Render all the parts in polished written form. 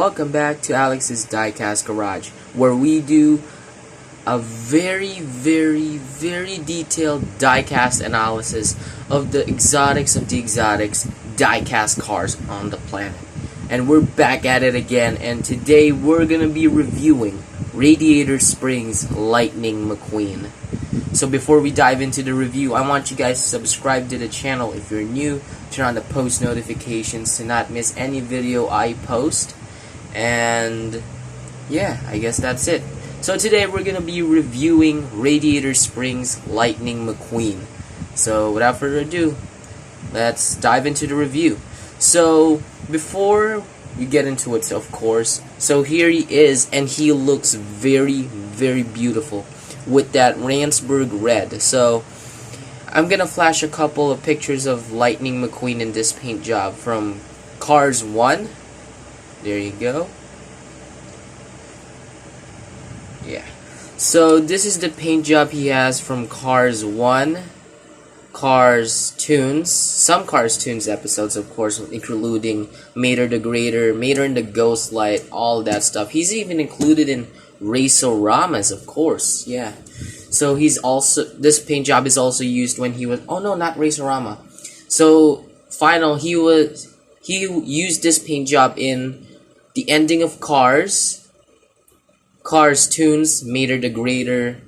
welcome back to Alex's Diecast Garage, where we do a very detailed diecast analysis of the exotics diecast cars on the planet. And we're back at it again, and today we're gonna be reviewing Radiator Springs Lightning McQueen. So before we dive into the review, I want you guys to subscribe to the channel if you're new, turn on the post notifications to not miss any video I post, and yeah, I guess that's it. So today we're gonna be reviewing Radiator Springs Lightning McQueen. So without further ado, let's dive into the review. So before we get into it, of course, so here he is, and he looks very beautiful with that Ransburg red. So I'm gonna flash a couple of pictures of Lightning McQueen in this paint job from Cars 1. There you go. Yeah. So this is the paint job he has from Cars 1, Cars Tunes, some Cars Tunes episodes, of course, including Mater the Greater, Mater and the Ghost Light, all that stuff. He's even included in Race-O-Ramas, of course. Yeah. So this paint job is also used when he was, oh no, not Race-O-Rama. So he used this paint job in the ending of Cars Tunes, Mater the Greater,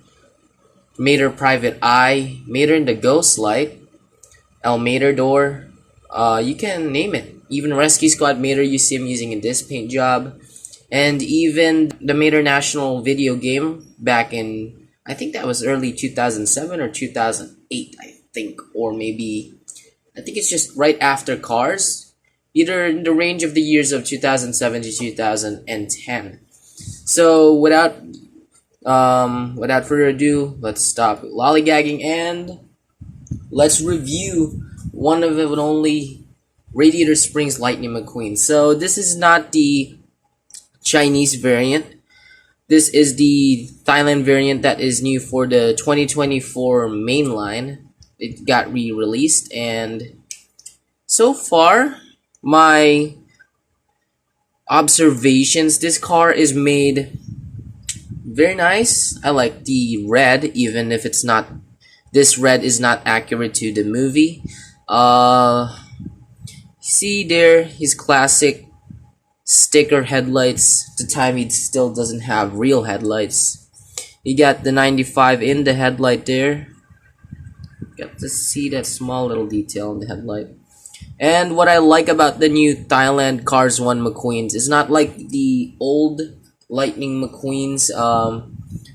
Mater Private Eye, Mater and the Ghost Light, El Matador, you can name it. Even Rescue Squad Mater you see him using in this paint job. And even the Mater National video game back in, I think that was early 2007 or 2008, I think. Or maybe, I think it's just right after Cars. Either in the range of the years of 2007 to 2010. So without further ado, let's stop lollygagging and let's review one of the only Radiator Springs Lightning McQueen. So this is not the Chinese variant. This is the Thailand variant that is new for the 2024 mainline. It got re-released, and so far my observations, this car is made very nice. I like the red, even if it's not, this red is not accurate to the movie. See there, his classic sticker headlights. At the time he still doesn't have real headlights. You got the 95 in the headlight there. Got to see that small little detail in the headlight. And what I like about the new Thailand Cars 1 McQueens is not like the old Lightning McQueens,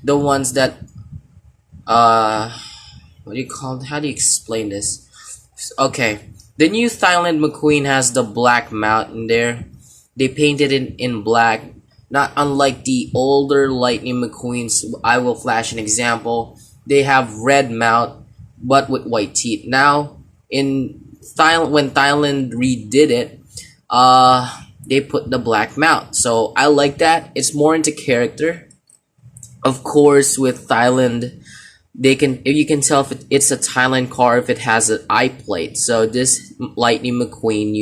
the ones that, what do you call it? How do you explain this? Okay, the new Thailand McQueen has the black mount in there. They painted it in black, not unlike the older Lightning McQueens. I will flash an example. They have red mount, but with white teeth. Now, in Thailand, when Thailand redid it, they put the black mount. So I like that. It's more into character. Of course, with Thailand, if you can tell if it's a Thailand car if it has an eye plate. So this Lightning McQueen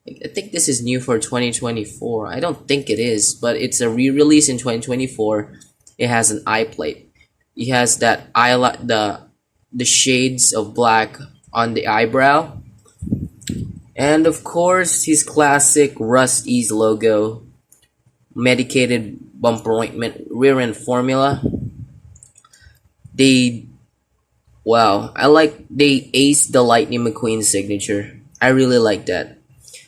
I think this is new for 2024. I don't think it is, but it's a re-release in 2024. It has an eye plate. It has that the shades of black on the eyebrow, and of course his classic Rust-Eze logo, medicated bumper ointment, rear end formula. They aced the Lightning McQueen signature. I really like that.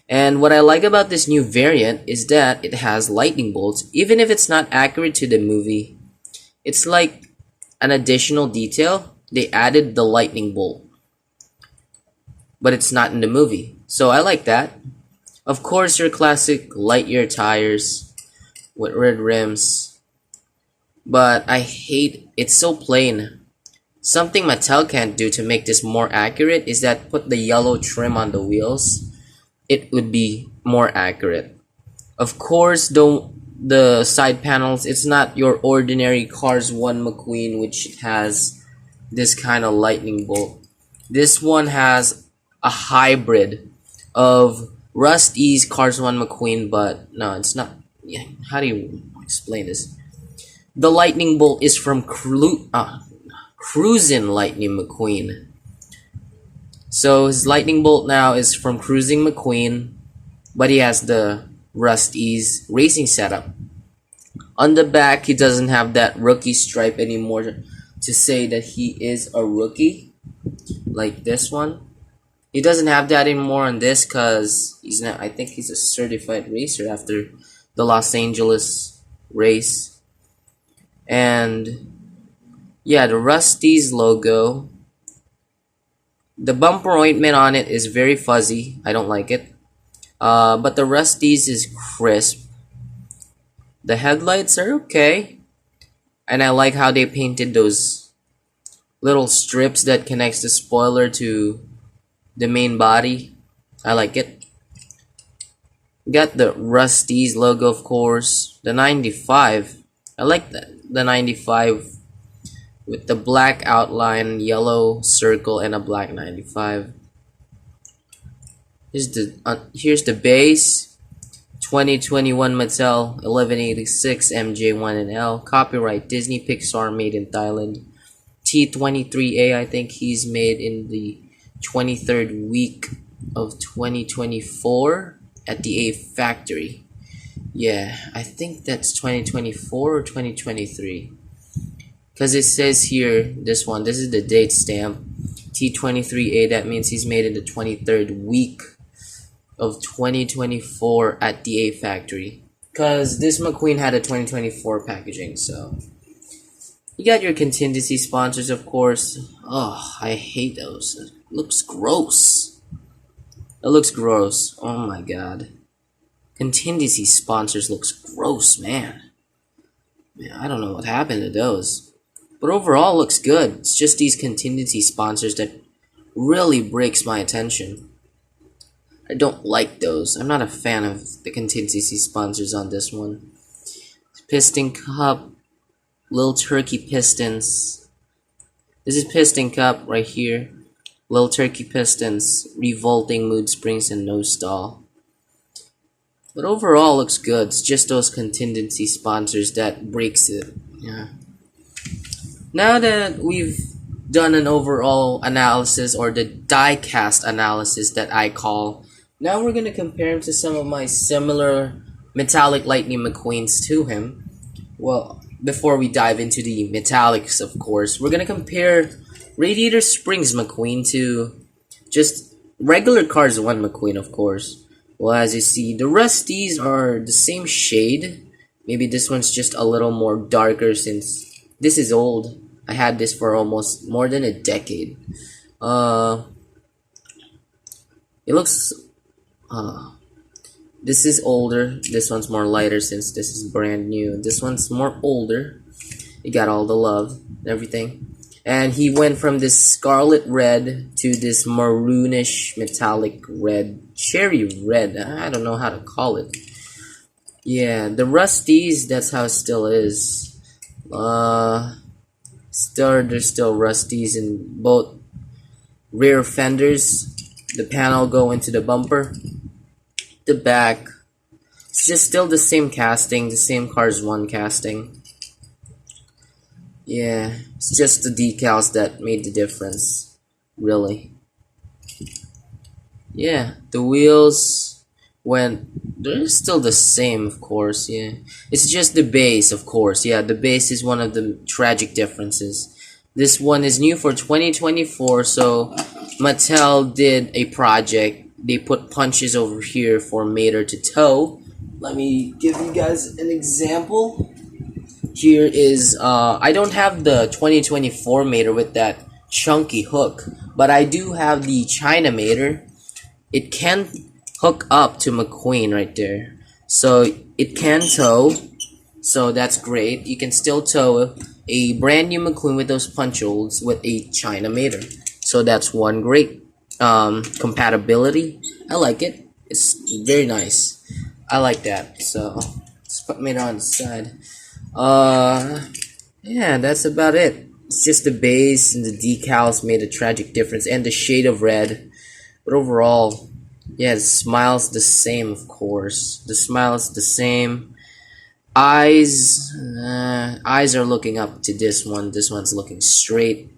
And what I like about this new variant is that it has lightning bolts. Even if it's not accurate to the movie, it's like an additional detail. They added the lightning bolt, but it's not in the movie. So I like that. Of course, your classic Lightyear tires with red rims. But I hate, it's so plain. Something Mattel can't do to make this more accurate is that put the yellow trim on the wheels. It would be more accurate. Of course, the side panels, it's not your ordinary Cars 1 McQueen, which has this kind of lightning bolt. This one has a hybrid of Rust-Eze Cars 1 McQueen, but no, it's not. Yeah, how do you explain this? The lightning bolt is from Cruisin' Lightning McQueen. So his lightning bolt now is from Cruising McQueen, but he has the Rust-Eze racing setup. On the back, he doesn't have that rookie stripe anymore to say that he is a rookie, like this one. He doesn't have that anymore on this because he's not. I think he's a certified racer after the Los Angeles race. And yeah, the Rust-Eze logo. The bumper ointment on it is very fuzzy. I don't like it. But the Rust-Eze is crisp. The headlights are okay. And I like how they painted those little strips that connects the spoiler to the main body. I like it. Got the Rust-Eze logo, of course. The 95. I like the 95 with the black outline, yellow circle, and a black 95. Here's the base. 2021 Mattel 1186 MJ1NL. Copyright Disney Pixar, made in Thailand. T23A, I think he's made in the 23rd week of 2024 at the A factory. Yeah, I think that's 2024 or 2023. Because it says here, this is the date stamp. T23A, that means he's made in the 23rd week of 2024 at the A factory. Because this McQueen had a 2024 packaging, so. You got your contingency sponsors, of course. Oh, I hate those. It looks gross. It looks gross. Oh my god. Contingency sponsors looks gross, man. Man, I don't know what happened to those. But overall, looks good. It's just these contingency sponsors that really breaks my attention. I don't like those. I'm not a fan of the contingency sponsors on this one. Piston cup. Little turkey pistons. This is piston cup right here. Little turkey pistons. Revolting mood springs and no stall. But overall, looks good. It's just those contingency sponsors that breaks it. Yeah. Now that we've done an overall analysis, or the diecast analysis that I call, now we're going to compare him to some of my similar metallic Lightning McQueens to him. Well, before we dive into the metallics, of course, we're going to compare Radiator Springs McQueen to just regular Cars 1 McQueen, of course. Well, as you see, the Rust-Eze are the same shade. Maybe this one's just a little more darker since this is old. I had this for almost more than a decade. It looks... this is older. This one's more lighter since this is brand new. This one's more older. It got all the love and everything. And he went from this scarlet red to this maroonish metallic red. Cherry red. I don't know how to call it. Yeah, the Rust-Eze, that's how it still is. There's still Rust-Eze in both rear fenders. The panel go into the bumper. The back, it's just still the same casting, the same Cars 1 casting. Yeah, it's just the decals that made the difference, really. Yeah, the wheels they're still the same, of course. Yeah, it's just the base, of course. Yeah, the base is one of the tragic differences. This one is new for 2024, so Mattel did a project. They put punches over here for Mater to tow. Let me give you guys an example. Here is, I don't have the 2024 Mater with that chunky hook, but I do have the China Mater. It can hook up to McQueen right there. So it can tow, so that's great. You can still tow a brand new McQueen with those punch holes with a China Mater. So that's one great compatibility. I like it. It's very nice. I like that. So let's put Mater on the side. Yeah, that's about it. It's just the base and the decals made a tragic difference, and the shade of red. But overall, Yeah, the smile's the same, of course. The smile is the same. Eyes are looking up to this one. This one's looking straight.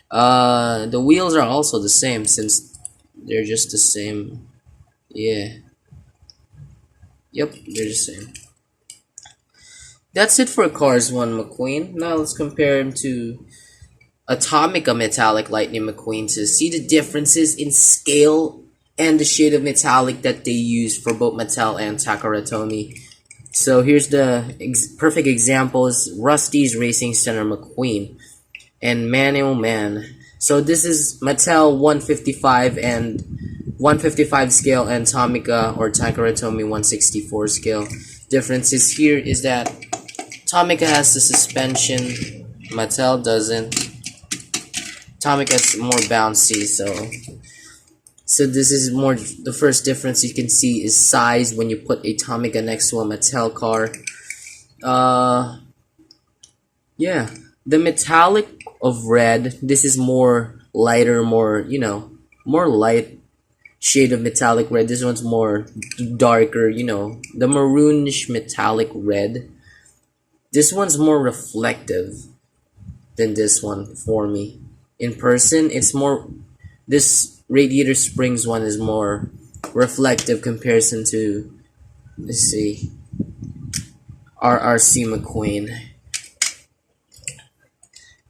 The wheels are also the same since they're just the same. Yeah. Yep, they're the same. That's it for Cars 1 McQueen. Now let's compare him to Atomica Metallic Lightning McQueen to see the differences in scale and the shade of metallic that they use for both Mattel and Takaratomi. So here's the perfect examples: Rust-Eze Racing Center McQueen. And man, oh man. So this is Mattel 155 and 155 scale and Tomica or Takaratomi 164 scale. Differences here is that Tomica has the suspension, Mattel doesn't. Tomica is more bouncy, so this is more, the first difference you can see is size when you put a Tomica next to a Mattel car. Yeah, the metallic of red, this is more lighter, more, more light shade of metallic red. This one's more darker, the maroonish metallic red. This one's more reflective than this one for me. In person, it's more, this Radiator Springs one is more reflective comparison to, let's see, RRC McQueen.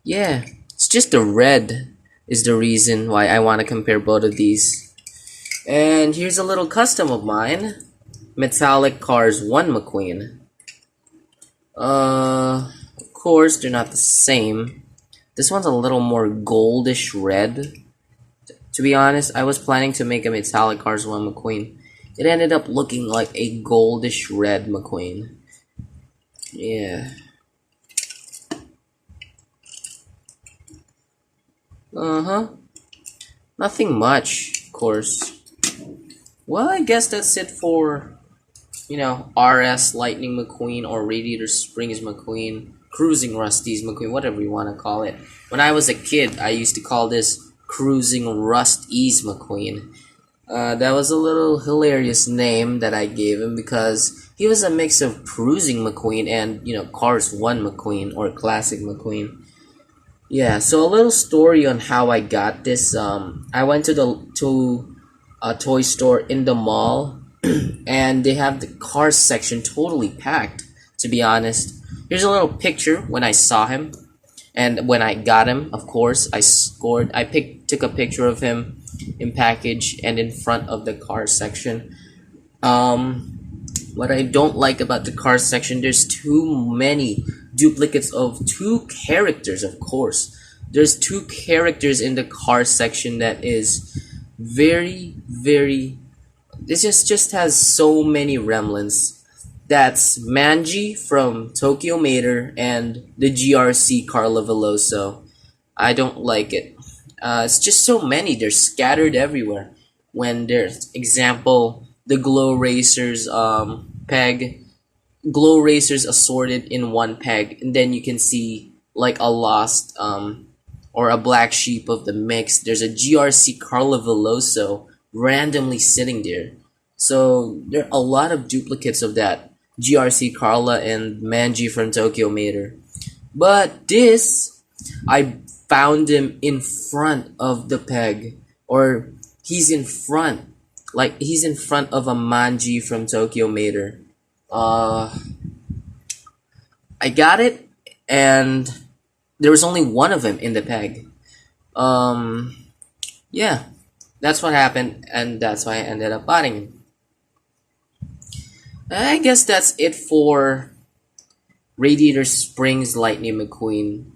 Yeah, it's just the red is the reason why I want to compare both of these. And here's a little custom of mine. Metallic Cars 1 McQueen. Of course, they're not the same. This one's a little more goldish red. To be honest, I was planning to make a Metallic Cars 1 McQueen. It ended up looking like a goldish red McQueen. Yeah. Nothing much, of course. Well, I guess that's it for, RS Lightning McQueen or Radiator Springs McQueen, Cruising Rust-Eze McQueen, whatever you want to call it. When I was a kid, I used to call this Cruising Rust-Eze McQueen. That was a little hilarious name that I gave him because he was a mix of Cruising McQueen and, Cars 1 McQueen or Classic McQueen. Yeah, so a little story on how I got this. I went to a toy store in the mall, and they have the cars section totally packed. To be honest, here's a little picture when I saw him, and when I got him. Of course, took a picture of him in package and in front of the car section. What I don't like about the car section, there's too many duplicates of two characters. Of course, there's two characters in the car section that is very, this just has so many remnants. That's Manji from Tokyo Mater and the GRC Carla Veloso. I don't like it. It's just so many. They're scattered everywhere. When there's, example, the Glow Racers peg, Glow Racers assorted in one peg, and then you can see like a lost or a black sheep of the mix. There's a GRC Carla Veloso randomly sitting there. So there are a lot of duplicates of that GRC Carla and Manji from Tokyo Mater. But this, I found him in front of the peg, or he's in front, like he's in front of a Manji from Tokyo Mater. I got it, and there was only one of him in the peg. Yeah, that's what happened, and that's why I ended up buying him. I guess that's it for Radiator Springs Lightning McQueen.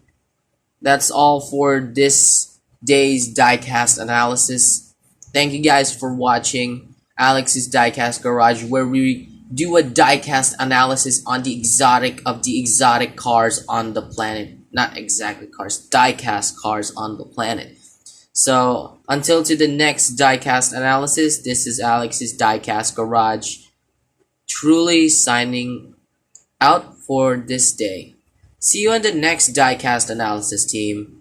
That's all for this day's diecast analysis. Thank you guys for watching Alex's Diecast Garage, where we do a diecast analysis on the exotic cars on the planet. Not exactly cars, diecast cars on the planet. So until to the next diecast analysis, this is Alex's Diecast Garage, truly signing out for this day. See you on the next diecast analysis, team.